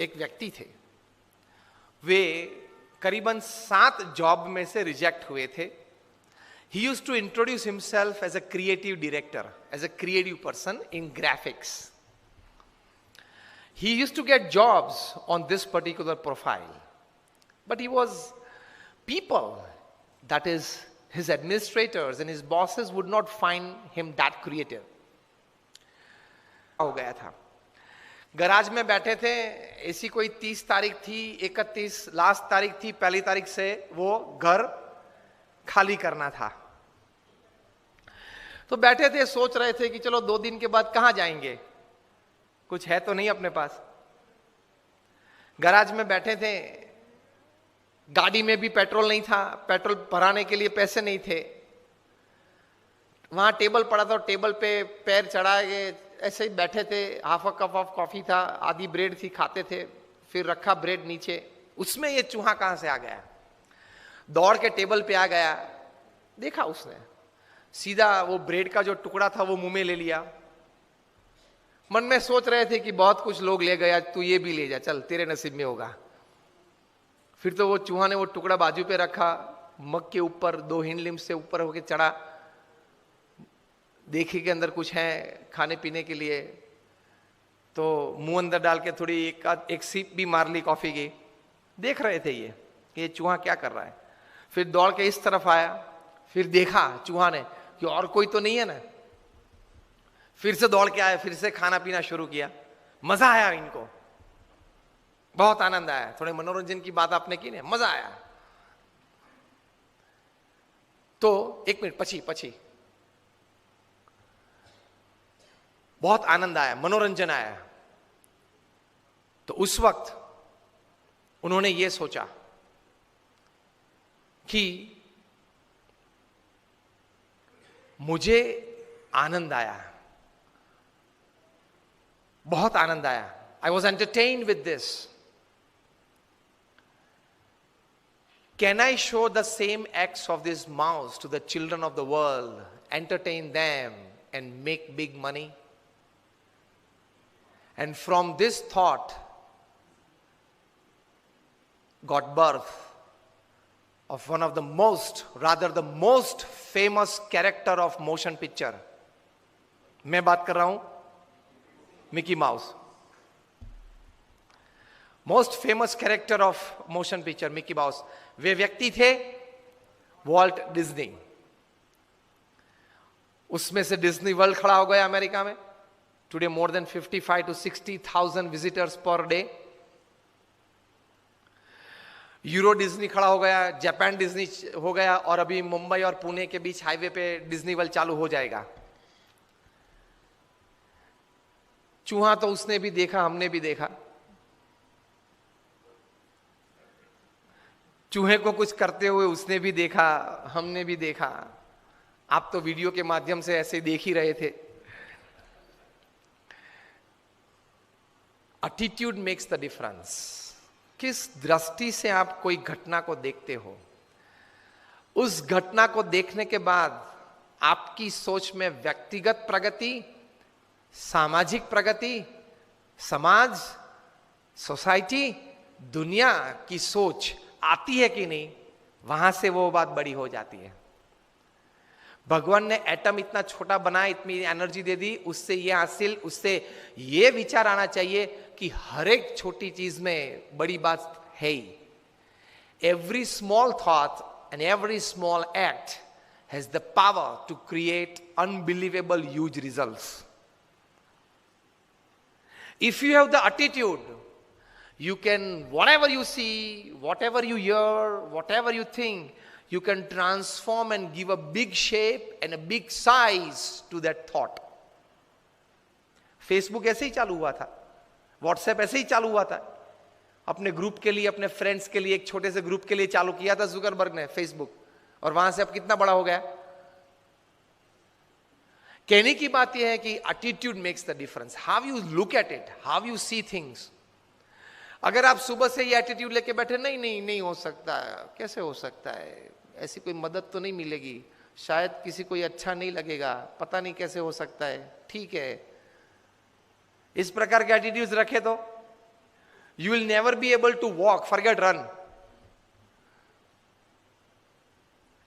एक व्यक्ति थे, वे करीबन 7 जॉब में से रिजेक्ट हुए थे. He used to introduce himself as a creative director, as a creative person in graphics. He used to get jobs on this particular profile, but he was people, that is his administrators and his bosses, would not find him that creative. हो गया था, garage में बैठे थे, ऐसी कोई 30 तारीख थी, 31 लास्ट तारीख थी, पहली तारीख से वो घर खाली करना था. तो बैठे थे, सोच रहे थे कि चलो 2 दिन के बाद कहां जाएंगे, कुछ है तो नहीं अपने पास. गराज में बैठे थे, गाड़ी में भी पेट्रोल नहीं था, पेट्रोल भराने के लिए पैसे नहीं थे. वहां टेबल पड़ा था, टेबल पे पैर चढ़ा के ऐसे ही बैठे थे. Half a cup of coffee था, आधी ब्रेड थी, खाते थे. फिर रखा ब्रेड नीचे, उसमें ये चूहा कहां से आ गया, दौड़ के टेबल पे आ गया. देखा उसने, सीधा वो ब्रेड का जो टुकड़ा था वो मुंह में ले लिया. मन में सोच रहे थे कि बहुत कुछ लोग ले गया, तू ये भी ले जा, चल तेरे नसीब में होगा. फिर तो वो चूहा ने वो टुकड़ा बाजू पे रखा, मग के ऊपर 2 हिंड लिम्ब से ऊपर होके चढ़ा. देखे के अंदर कुछ है खाने पीने के लिए, तो मुंह अंदर डाल के थोड़ी एक सीप भी मार ली कॉफी की. देख रहे थे ये चूहा क्या कर रहा है. फिर दौड़ के इस तरफ आया, फिर देखा चूहा ने कि और कोई तो नहीं है ना. फिर से दौड़ के आया, फिर से खाना पीना शुरू किया. मजा आया इनको, बहुत आनंद आया. थोड़े मनोरंजन की बात आपने की ना, मजा आया. तो 1 मिनट પછી बहुत आनंद आया, मनोरंजन आया. तो उस वक्त उन्होंने ये सोचा कि मुझे आनंद आया, बहुत आनंद आया. I was entertained with this. Can I show the same acts of this mouse to the children of the world, entertain them and make big money? And from this thought got birth of one of the most, rather the most famous character of motion picture. मैं बात कर रहा हूं Mickey Mouse. Most famous character of motion picture Mickey Mouse. वे व्यक्ति थे Walt Disney. उसमें से डिज्नी वर्ल्ड खड़ा हो गया अमेरिका में. Today more than 55 to 60,000 visitors per day. Euro Disney खड़ा हो गया, जापान डिज्नी हो गया, और अभी मुंबई और पुणे के बीच हाईवे पे डिज्नी वर्ल्ड चालू हो जाएगा. चूहा तो उसने भी देखा, हमने भी देखा. चूहे को कुछ करते हुए उसने भी देखा, हमने भी देखा. आप तो वीडियो के माध्यम से ऐसे देख ही रहे थे. Attitude makes the difference. किस दृष्टि से आप कोई घटना को देखते हो, उस घटना को देखने के बाद आपकी सोच में व्यक्तिगत प्रगति, सामाजिक प्रगति, समाज, सोसाइटी, दुनिया की सोच आती है कि नहीं, वहां से वो बात बड़ी हो जाती है. भगवान ने एटम इतना छोटा बनाया, इतनी एनर्जी दे दी, उससे ये विचार आना चाहिए कि हर एक छोटी चीज में बड़ी बात है ही. Every small thought and every small act has the power to create unbelievable huge results. If you have the attitude, you can, whatever you see, whatever you hear, whatever you think, you can transform and give a big shape and a big size to that thought. Facebook ऐसे ही चालू हुआ था, WhatsApp ऐसे ही चालू हुआ था. अपने group के लिए, अपने फ्रेंड्स के लिए, एक छोटे से ग्रुप के लिए चालू किया था जुकरबर्ग ने फेसबुक, और वहां से अब कितना बड़ा हो गया. कहने की बात यह है कि attitude makes the difference. How you look at it, how you see things. अगर आप सुबह से ये एटीट्यूड लेके बैठे, नहीं हो सकता है, कैसे हो सकता है, ऐसी कोई मदद तो नहीं मिलेगी, शायद किसी को अच्छा नहीं लगेगा, पता नहीं कैसे हो सकता है, ठीक है, इस प्रकार के एटीट्यूड्स रखे तो You will never be able to walk, forget run.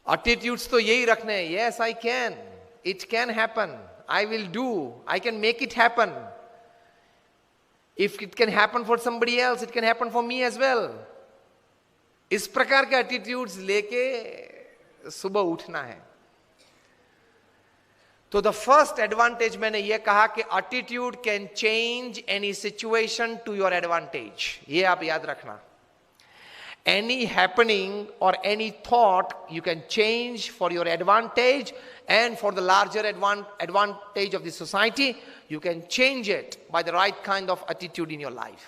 Attitudes तो यही रखने हैं. Yes, I can. It can happen. I will do. I can make it happen. If it can happen for somebody else, it can happen for me as well. इस प्रकार के attitudes लेके सुबह उठना है. तो द फर्स्ट एडवांटेज मैंने ये कहा कि attitude can change any situation to your advantage. ये आप याद रखना. Any happening or any thought you can change for your advantage and for the larger advantage of the society. You can change it by the right kind of attitude in your life.